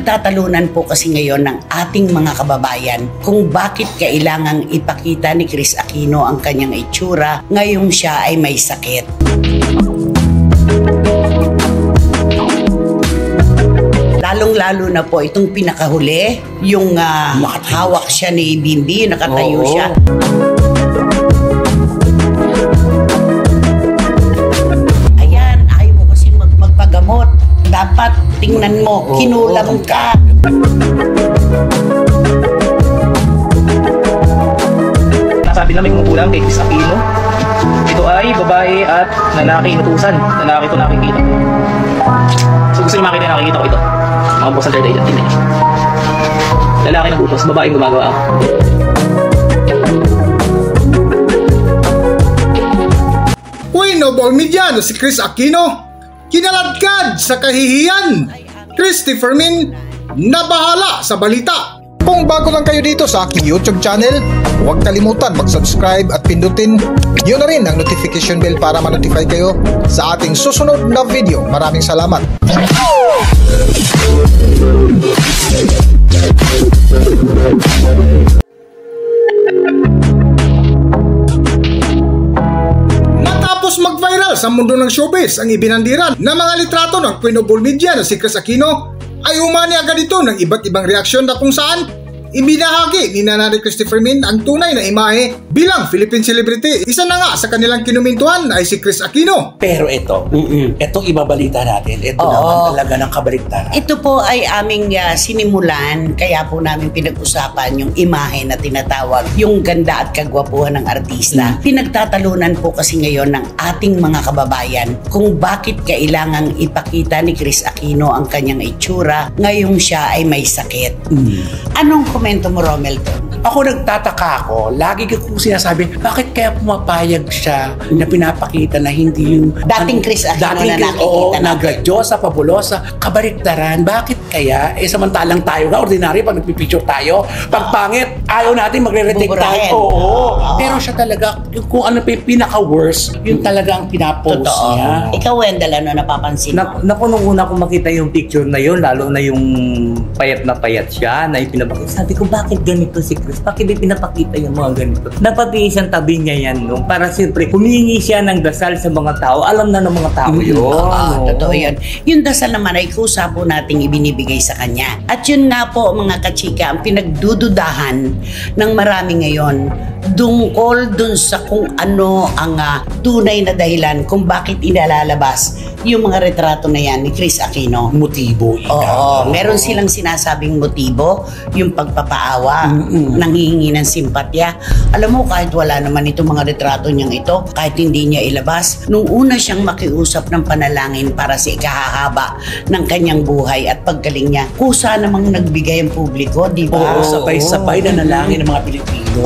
Pinagtatalunan po kasi ngayon ng ating mga kababayan kung bakit kailangang ipakita ni Kris Aquino ang kanyang itsura ngayong siya ay may sakit. Lalong-lalo na po itong pinakahuli, yung hawak siya ni Bimbi, nakatayo siya. Ayan, ayaw mo kasi magpagamot. Dapat tingnan mo, kinulam ka. Sabi namin kung kulang kay Kris Aquino, ito ay babae at lalaki inutusan. Lalaki ito nakikita. So gusto nyo makita na nakikita ko ito. Mga boss ang dada dyan. Tingnan nyo. Lalaki nagutos, babaeng gumagawa ako. Uy, Noble Mediano, si Kris Aquino kinaladkad sa kahihiyan. Christopher Min na bahala sa balita. Kung bago lang kayo dito sa aking YouTube channel, huwag kalimutan mag-subscribe at pindutin yun na rin ang notification bell para ma-notify kayo sa ating susunod na video. Maraming salamat. Matapos mag-viral sa mundo ng showbiz ang ibinandiran na mga litrato ng Queen of All Media na si Kris Aquino, ay umani agad ito ng iba't ibang reaksyon na kung saan ibinahagi ni Nanay Christopher Min ang tunay na imahe bilang Philippine celebrity. Isa na nga sa kanilang kinumintuhan ay si Kris Aquino. Pero itong ibabalita natin, ito naman talaga ng kabaliktaran. Ito po ay aming sinimulan, kaya po namin pinag-usapan yung imahe na tinatawag, yung ganda at kagwapuhan ng artista. Pinagtatalunan po kasi ngayon ng ating mga kababayan kung bakit kailangang ipakita ni Kris Aquino ang kanyang itsura ngayong siya ay may sakit. Anong komento mo, Romel, doon? Ako nagtataka ako, lagi ko sinasabi, bakit kaya pumapayag siya na pinapakita na hindi yung dating Kris Aquino na nakikita na gradyosa, fabulosa, kabaliktaran. Bakit kaya? Samantalang tayo nga, ordinary, pag nagpipicture tayo, pag pangit, ayaw natin magre-retake tayo. Pero siya talaga, kung ano pa yung pinaka-worst, yun talaga ang pinapost niya. Ikaw, Wendell, ano napapansin mo? Naku, nung una kong makita yung picture na yun, lalo na yung payat na payat siya, na ipinapakita. Sabi ko, bakit ganito si Kris? Bakit di pinapakita yung mga ganito? Napati isang tabi niya yan, no? Para siyempre, humingi siya ng dasal sa mga tao. Alam na ng mga tao yun. Totoo yun. Yung dasal naman ay kusa po nating ibinibigay sa kanya. At yun nga po, mga kachika, ang pinagdududahan ng marami ngayon, tungkol dun sa kung ano ang tunay na dahilan kung bakit inalalabas yung mga retrato na yan ni Kris Aquino. Motibo. Meron silang sinasabing motibo, yung pagpapaawa, nanghihingi ng simpatya. Alam mo, kahit wala naman itong mga retrato niyang ito, kahit hindi niya ilabas, nung una siyang makiusap ng panalangin para sa ikahahaba ng kanyang buhay at paggaling niya, kusa namang nagbigay ang publiko, di ba? Sabay-sabay na nalangin ng mga Pilipino.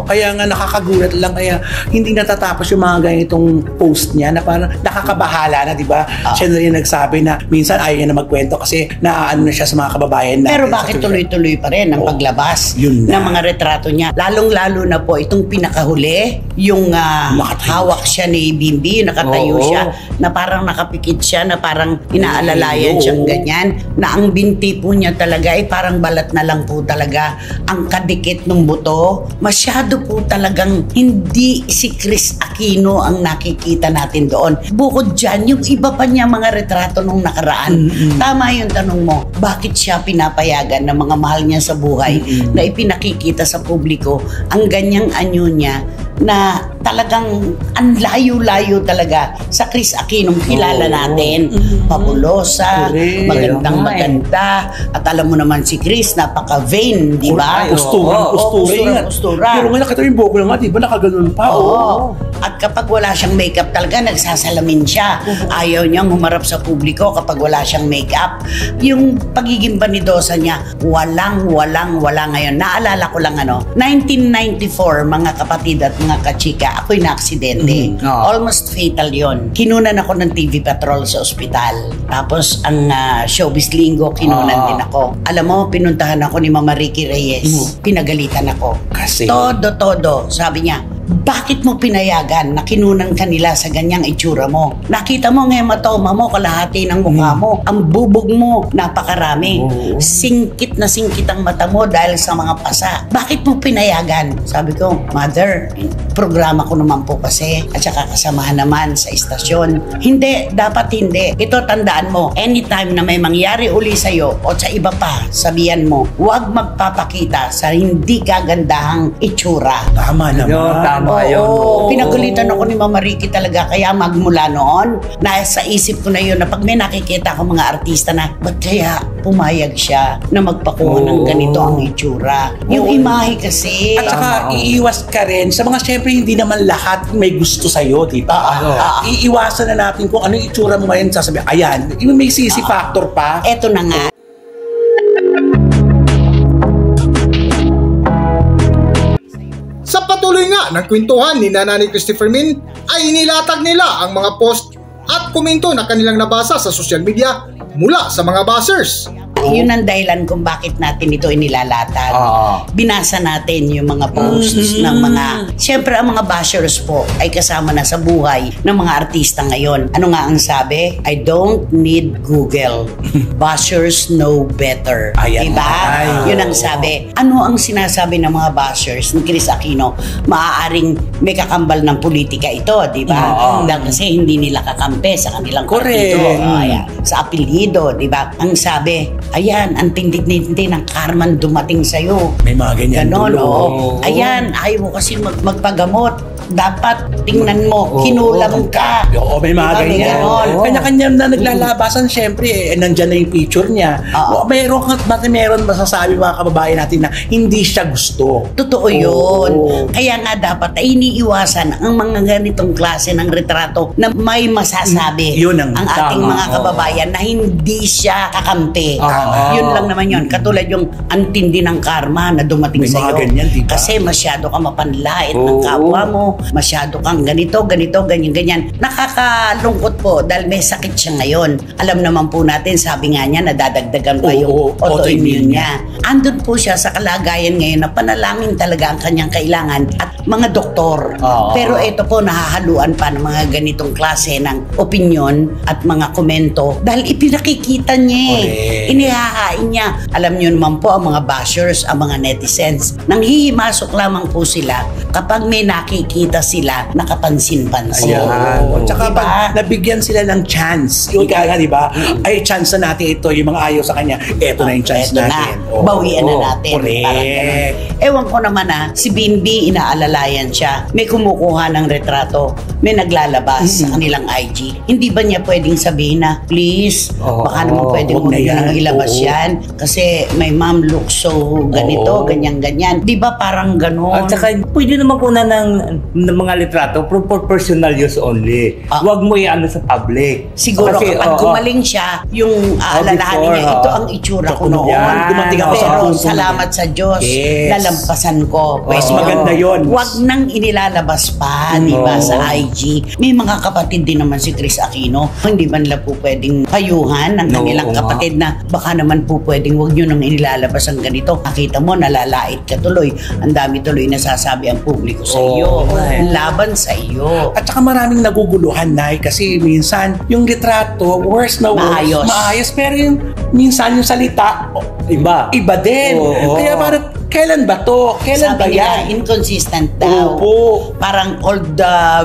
Kaya nga nakakagulat lang, kaya hindi natatapos yung mga ganitong post niya na parang nakakabahala na, di ba? Siya na rin nagsabi na minsan ayaw niya na magkwento kasi naaano na siya sa mga kababayan natin. Pero bakit tuloy-tuloy pa rin ang paglabas ng mga retrato niya? Lalong-lalo na po itong pinakahuli, yung hawak siya ni Bimbi, nakatayo siya, na parang nakapikit siya, na parang inaalalayan siyang ganyan, na ang binti po niya talaga ay parang balat na lang po talaga ang kadikit ng buto. Masyado po talagang hindi si Kris Aquino ang nakikita natin doon. Bukod dyan, yung iba pa niya mga retrato nung nakaraan. Tama yung tanong mo, bakit siya pinapayagan ng mga mahal niya sa buhay na ipinakikita sa publiko ang ganyang anyo niya na talagang ang layo-layo talaga sa Kris Aquino kilala natin. Fabulosa, magandang maganda, at alam mo naman si Kris, napaka-vain, di ba? Kustura. Pero nga nakita yung buko naman, di ba nakaganon pa? At kapag wala siyang makeup talaga, nagsasalamin siya. Ayaw niyang humarap sa publiko kapag wala siyang makeup. Yung pagiging banidosa niya, wala ngayon. Naalala ko lang 1994, mga kapatid at mga kachika, ako'y na-aksidente. Almost fatal yon. Kinunan ako ng TV Patrol sa ospital. Tapos ang Showbiz Linggo, kinunan din ako. Alam mo, pinuntahan ako ni Mama Ricky Reyes. Pinagalitan ako. Kasi? Todo. Sabi niya, bakit mo pinayagan na kinunan kanila sa ganyang itsura mo? Nakita mo ang hematoma mo, kalahati ng mukha mo. Ang bubog mo, napakarami. Singkit na singkit ang mata mo dahil sa mga pasa. Bakit mo pinayagan? Sabi ko, Mother, programa ko naman po kasi at saka kasamahan naman sa istasyon. Hindi, dapat hindi. Ito tandaan mo, anytime na may mangyari uli sa'yo o sa iba pa, sabihan mo, huwag magpapakita sa hindi kagandahang itsura. Tama naman. Tama yun. Oo, pinagalitan ako ni Mama Ricky talaga. Kaya magmula noon, nasa isip ko na yun na pag may nakikita ko mga artista na, ba't kaya pumayag siya na magpakuha ng ganito ang itsura? Yung imahe kasi. At saka iiwas ka rin sa mga syempre hindi naman lahat may gusto sa'yo, di ba? Iiwasan na natin kung ano yung itsura mo ngayon, sasabi, ayan, yung may sisi factor pa. Eto na nga. Sa patuloy nga ng kwentuhan ni Nanay Christopher Min ay inilatag nila ang mga post at komento na kanilang nabasa sa social media mula sa mga bashers. Yun ang dahilan kung bakit natin ito inilalatag. Binasa natin yung mga posts ng mga... Siyempre, ang mga bashers po ay kasama na sa buhay ng mga artista ngayon. Ano nga ang sabi? I don't need Google. Bashers know better. Ayan. Diba? Ay, Yun ang sabi. Ano ang sinasabi ng mga bashers ni Chris Aquino? Maaaring may kakambal ng politika ito, diba? Dahil kasi hindi nila kakampi sa kanilang partido. Ayan. Sa apelyido, diba? Ang sabi, ayan, ang tindig-tindig ng karman dumating sa'yo. May mga ganyan Ganon, dulo. oo. Ayan, ayaw mo kasi magpagamot. Dapat tingnan mo, kinulam ka. Oo, may mga Diba? May ganyan. ganon. Kanya-kanya na naglalabasan, syempre, nandyan na yung picture niya. Meron masasabi mga kababayan natin na hindi siya gusto. Totoo yun. Kaya nga dapat ay iniiwasan ang mga ganitong klase ng retrato na may masasabi Yun ang ating tama. mga kababayan na hindi siya kakampi. Tama. Yun lang naman yun. Katulad yung antindi ng karma na dumating May sa mga iyo. ganyan, diba? Kasi masyado ka mapanlait ng kapwa mo. Masyado kang ganito, ganyan. Nakakalungkot po dahil may sakit siya ngayon. Alam naman po natin, sabi nga niya, nadadagdagan pa yung autoimmune niya. Andun po siya sa kalagayan ngayon na panalangin talaga ang kanyang kailangan at mga doktor. Pero ito po, nahahaluan pa ng mga ganitong klase ng opinion at mga komento dahil ipinakikita niya. Inihahain niya. Alam niyo naman po ang mga bashers, ang mga netizens. Nanghihimasok lamang po sila kapag may nakikita sila nakapansin-pansin. Tsaka Diba? pag nabigyan sila ng chance, yung kaya, di ba? Ay, chance na natin ito, yung mga ayaw sa kanya, eto na yung chance Eto natin. na, bawian na natin. Correct. Parang ganun. Ewan ko naman si Bimbi, inaalalayan siya. May kumukuha ng retrato, may naglalabas sa kanilang IG. Hindi ba niya pwedeng sabihin na, please, baka naman pwedeng wag na yan. ilabas yan. Kasi may mom look so ganito, ganyan. Di ba parang ganon? At saka, pwede naman kuna ng mga litrato for personal use only. Huwag mo i-ano sa public. Siguro Kasi, kapag gumaling siya, yung aalalahanin before, niya, ito ang itsura ko noon. Yan. Dumating ako sa Pero punto na salamat sa Diyos, Yes. nalampasan ko. Mas Pwede maganda yun. Huwag nang inilalabas pa, di ba, sa IG. May mga kapatid din naman si Chris Aquino. Hindi ba nila po pwedeng payuhan ng kanilang kapatid na baka naman po pwedeng huwag nyo nang inilalabas ang ganito. Nakita mo, nalalait ka tuloy. Ang dami tuloy nasasabi ang publiko sa iyo. Laban sa iyo. At saka maraming naguguluhan, Nay, kasi minsan yung litrato, worse na worse. Maayos. Pero yung minsan yung salita, Iba. Iba din. Kaya parang, kailan ba to? Kailan ba Sabi nila, yan? inconsistent daw. Parang old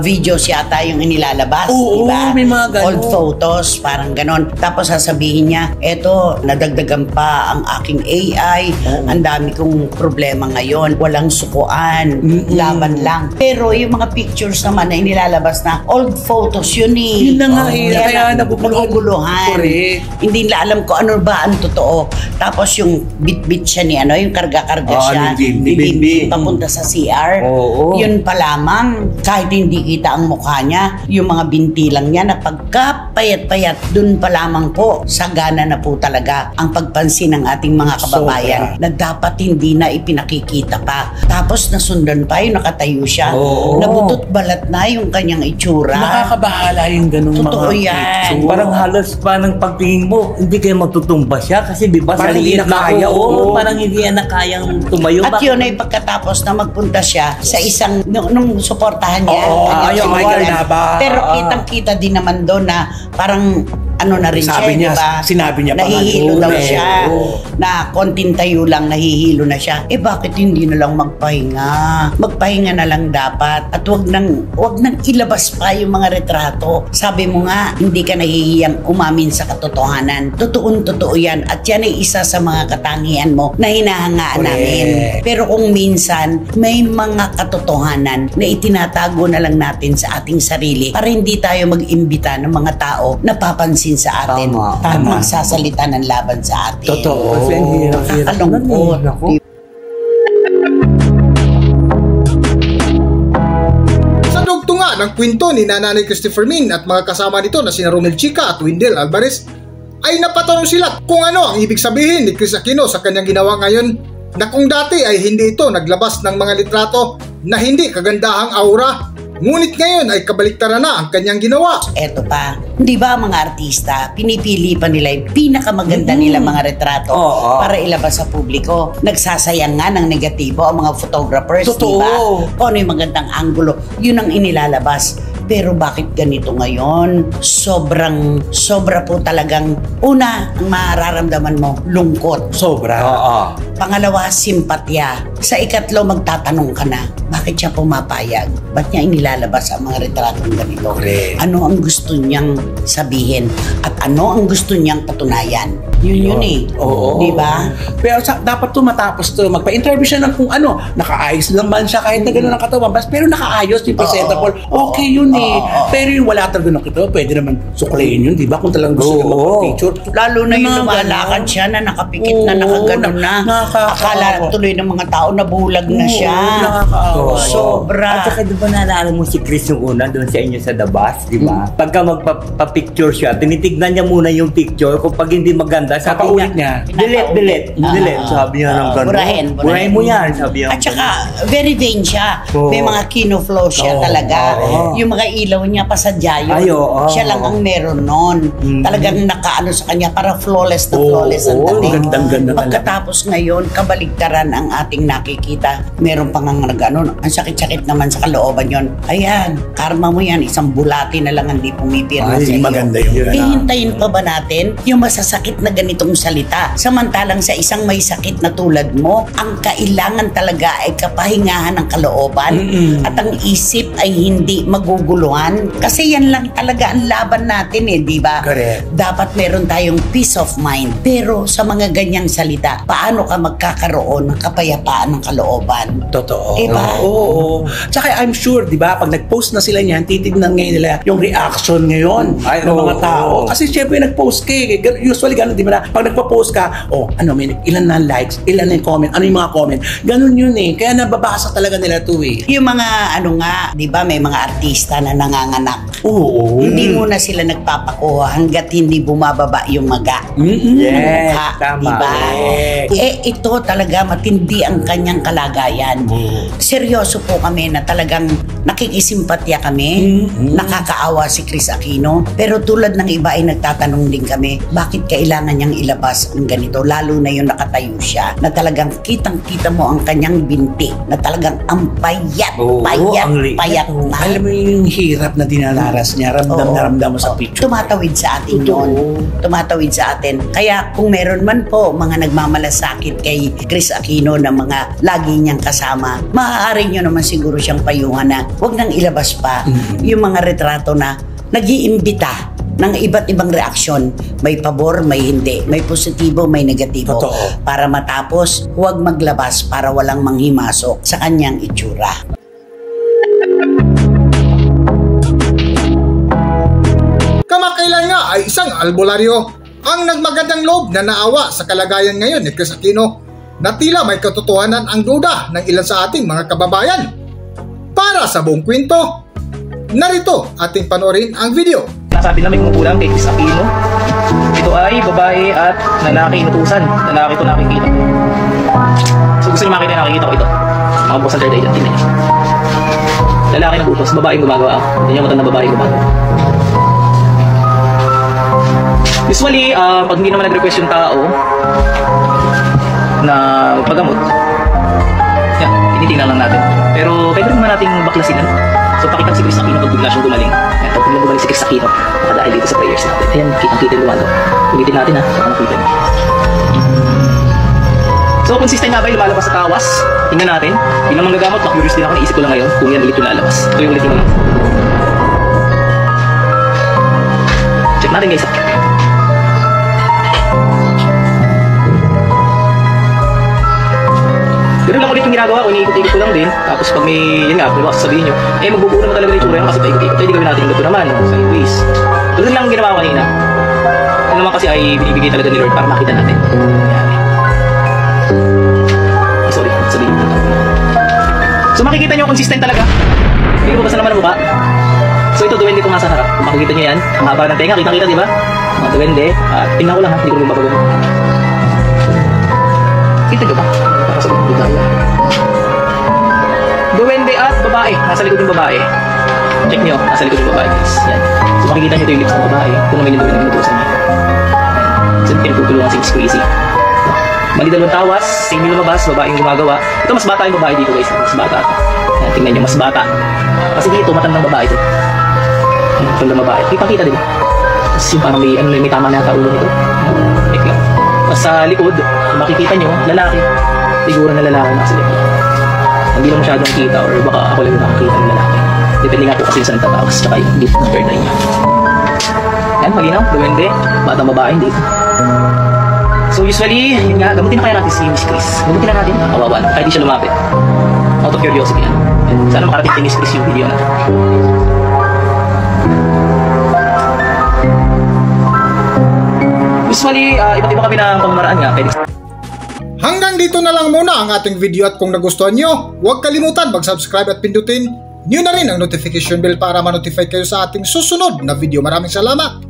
videos yata yung inilalabas, Oo, di ba? may mga ganon. Old photos, parang ganon. Tapos sasabihin niya, eto, nadagdagan pa ang aking AI. Ang dami kong problema ngayon. Walang sukuan. Laban lang. Pero yung mga pictures naman na inilalabas na old photos, yun eh. Yun na nga eh. Kaya naguguluhan. Correct. Hindi nila alam kung ano ba ang totoo. Tapos yung bit-bit siya ni ano, yung karga-karga siya. ni Bimbi. Papunta sa CR. Oo. Yun pa lamang, kahit hindi kita ang mukha niya, yung mga binti lang niya na pagkapayat-payat, dun pa lamang po, sagana na po talaga ang pagpansin ng ating mga kababayan na dapat hindi na ipinakikita pa. Tapos nasundan pa yung nakatayo siya. Nabutot balat na yung kanyang itsura. Nakakabahala yung ganung Totoo mga yan. picture. Parang halos parang pagtingin mo, hindi kayo matutumba siya kasi di ba Parang sa hindi liit na kaya, oo, oo. parang hindi yan na kayang tumayo. At yun ay pagkatapos na magpunta siya sa isang, nung suportahan niya. Oo, kanyang yung sinungaling. Barnaba. Pero kitang-kita din naman doon na parang ano na rin Sabi siya, niya, diba? sinabi niya pa nga nahihilo doon daw eh. siya. Oo. Na konting tayo lang, nahihilo na siya. Bakit hindi na lang magpahinga? Magpahinga na lang dapat. At wag nang ilabas pa yung mga retrato. Sabi mo nga, hindi ka nahihiyang umamin sa katotohanan. Totoo yan. At yan ay isa sa mga katangian mo na hinahangaan namin. Pero kung minsan, may mga katotohanan na itinatago na lang natin sa ating sarili para hindi tayo mag-imbita ng mga tao na papansin sa atin Tama. at Tama. magsasalita ng laban sa atin. Totoo. Kasi ang hirap-hirap Nakakalungkot. nun eh. Naku. Sa dugtunga ng kwento ni Nanay Christopher Min at mga kasama nito na sina Romel Chica at Windel Alvarez, ay napatanong sila kung ano ang ibig sabihin ni Chris Aquino sa kanyang ginawa ngayon, na kung dati ay hindi ito naglabas ng mga litrato na hindi kagandahang aura, ngunit ngayon ay kabaliktaran na ang kanyang ginawa. Eto pa, di ba ang mga artista, pinipili pa nila yung pinakamaganda nila mga retrato Oo. para ilabas sa publiko. Nagsasayang nga ng negatibo ang mga photographers, di Totoo. ba? Kung ano yung magandang anggulo, yun ang inilalabas. Pero bakit ganito ngayon? Sobra po talagang, una, ang mararamdaman mo, lungkot. Sobra. Oo. Pangalawa, simpatya. Sa ikatlo, magtatanong ka na, bakit siya pumapayag? Ba't niya inilalabas ang mga retratong ganito? Correct. Ano ang gusto niyang sabihin? At ano ang gusto niyang patunayan? Yun eh. Oo. Di ba? Pero dapat to matapos to, magpa-interview siya ng kung ano, nakaayos lang man siya kahit na gano'n ang katawan, pero nakaayos, di presentable, okay yun eh. Pero yung wala talaga ng katawan, pwede naman suklayin yun, di ba? Kung talagang gusto niya magpa-picture. Lalo na yung Mga lumalakad ganon. siya na nakapikit na Oo, nakaganon na. nakakaawa. Akala tuloy ng mga tao na bulag na siya. Nakakaawa. Sobra. At saka di ba naalala mo si Chris yung una doon sa inyo sa The Bus, di ba? Pagka magpa-picture siya, tinitignan niya muna yung picture. Kung pag hindi maganda, sabi Papaulit niya. delete. Sabi niya ng gano'n. Burahin. Burahin mo yan, sabi niya. At saka, very vain siya. Oo. May mga kinoflow siya Oo, talaga. oo. Yung mga ilaw niya, pasadya yun. Ay, oo. Siya lang ang meron nun. Talagang nakaano sa kanya, para flawless na flawless ang Oo, dating. gandang-ganda talaga. Pagkatapos ngayon, kabaligtaran ang ating nakikita. Meron pang ang nag-ano, ang sakit-sakit naman sa kalooban yon. Ayan, karma mo yan. Isang bulati na lang hindi pumipirma Ay, sa iyo. maganda yun. Hihintayin pa ba natin yung masasakit na ganitong salita? Samantalang sa isang may sakit na tulad mo, ang kailangan talaga ay kapahingahan ng kalooban at ang isip ay hindi maguguluhan. Kasi yan lang talaga ang laban natin eh, di ba? Correct. Dapat meron tayong peace of mind. Pero sa mga ganyang salita, paano ka magkakaroon ng kapayapaan ng kalooban? Totoo. Diba? Oo. Tsaka I'm sure, di ba, pag nag-post na sila niyan, titignan ngayon nila yung reaction ngayon Ay, ng mga oo. tao. Kasi syempre nag-post ka eh. Usually gano'n, di ba na? Pag nagpa-post ka, may ilan na likes, ilan na yung comment, ano yung mga comment. Ganun yun eh. Kaya nababasa talaga nila to eh. Yung mga di ba, may mga artista na nanganganak. Oo. Hindi muna sila nagpapakuha hanggat hindi bumababa yung maga. Yes, Mukha, tama. diba? Correct. Ito talaga matindi ang kanyang kalagayan. Seryoso po kami na talagang nakikisimpatya kami. Nakakaawa si Chris Aquino. Pero tulad ng iba ay nagtatanong din kami, bakit kailangan niyang ilabas ang ganito? Lalo na yung nakatayo siya, na talagang kitang-kita mo ang kanyang binti, na talagang ang payat, Oo, ang liit. payat na. Alam mo yung hirap na dinararas niya, ramdam Oo. na ramdam mo sa picture. Tumatawid sa atin yun. Tumatawid sa atin. Kaya kung meron man po mga nagmamalasakit kay Chris Aquino na mga lagi niyang kasama, maaari niyo naman siguro siyang payuhan na huwag nang ilabas pa yung mga retrato na nag-iimbita ng iba't ibang reaksyon. May pabor, may hindi. May positibo, may negatibo. Totoo. Para matapos, huwag maglabas para walang manghimasok sa kanyang itsura. Kamakailan nga ay isang albularyo ang nagmagandang loob na naawa sa kalagayan ngayon ni Chris Aquino, na tila may katotohanan ang duda ng ilan sa ating mga kababayan. Para sa buong kwento, narito ating panoorin ang video. Nasabi na may kumukulang kay Chris Aquino. Ito ay babae at lalaki inutusan. Lalaki ito nakikita. So gusto niyo makita yung nakikita ko ito. Mga boss and dyan. Tingnan niyo. Lalaki nagutos, babaeng gumagawa. Hindi niyo matanda babaeng gumagawa. Usually, pag hindi naman nag-request yung tao na pagamot, tinitingnan lang natin. Pero pwede rin naman nating baklasin. So pakita si Chris Aquino pag bigla siyang gumaling. Ayan, pag biglang gumaling si Chris Aquino, baka dahil dito sa prayers natin. Ayan, kitang-kita yung lumalo. Ulitin natin ha, baka nakita niyo. So consistent nga ba yung lumalabas sa tawas? Tingnan natin. Bilang manggagamot, curious din ako, naisip ko lang ngayon kung yan ulit yung lalabas. Ito yung ulit yung lalabas. Check natin guys. Pero lang ulit yung ginagawa ko, iniikot-ikot ko lang din. Tapos pag may, yun nga, kung sabihin nyo, magbubuo naman talaga na itsura yun kasi paikot-ikot. Pwede gawin natin ganito naman, sideways. Tulad lang ang ginawa ko kanina. Ano naman kasi ay binibigay talaga ni Lord para makita natin. Ay, sorry, sabihin ko. So makikita nyo, consistent talaga. Hindi ko basta naman ang mukha. So ito, duwende ko nga sa harap. Kung makikita nyo yan, ang haba ng tenga, kitang-kita, di ba? Mga duwende. At tingnan ko lang ha, hindi ko rin mabagano. Kita nyo ba? Para sa likod tayo. Duwende at babae. Nasa likod yung babae. Check nyo, nasa likod yung babae guys. Yan. So makikita nyo ito yung lips ng babae. Ito naman yung duwende na ginutusan niya. So pinagtutulungan si Miss Crazy. Mali dalawang tawas, same yung lumabas, babae yung gumagawa. Ito mas bata yung babae dito guys. Mas bata. Yan, tingnan nyo, mas bata. Kasi dito, matandang babae ito. Yan, matandang babae. Kita-kita diba? Tapos yung parang may tama na yata ulo nito. Check lang. Tapos sa likod, makikita nyo, lalaki. Figura na lalaki na sa likod. Hindi lang masyadong kita or baka ako lang nakakita ng lalaki. Depende nga po kasi sa nagtatawas tsaka yung gift ng bird niya. Yan, malinaw, duwende, batang babae dito. So usually, yun nga, gamutin na kaya natin si Miss Chris. Gamutin na natin, kawawa na, kahit di siya lumapit. Out of curiosity yan. Sana makarating kay Miss Chris yung video na. Usually, iba't iba kami ng pamamaraan nga. Pwede. Hanggang dito na lang muna ang ating video at kung nagustuhan nyo, huwag kalimutan mag-subscribe at pindutin nyo na rin ang notification bell para ma-notify kayo sa ating susunod na video. Maraming salamat!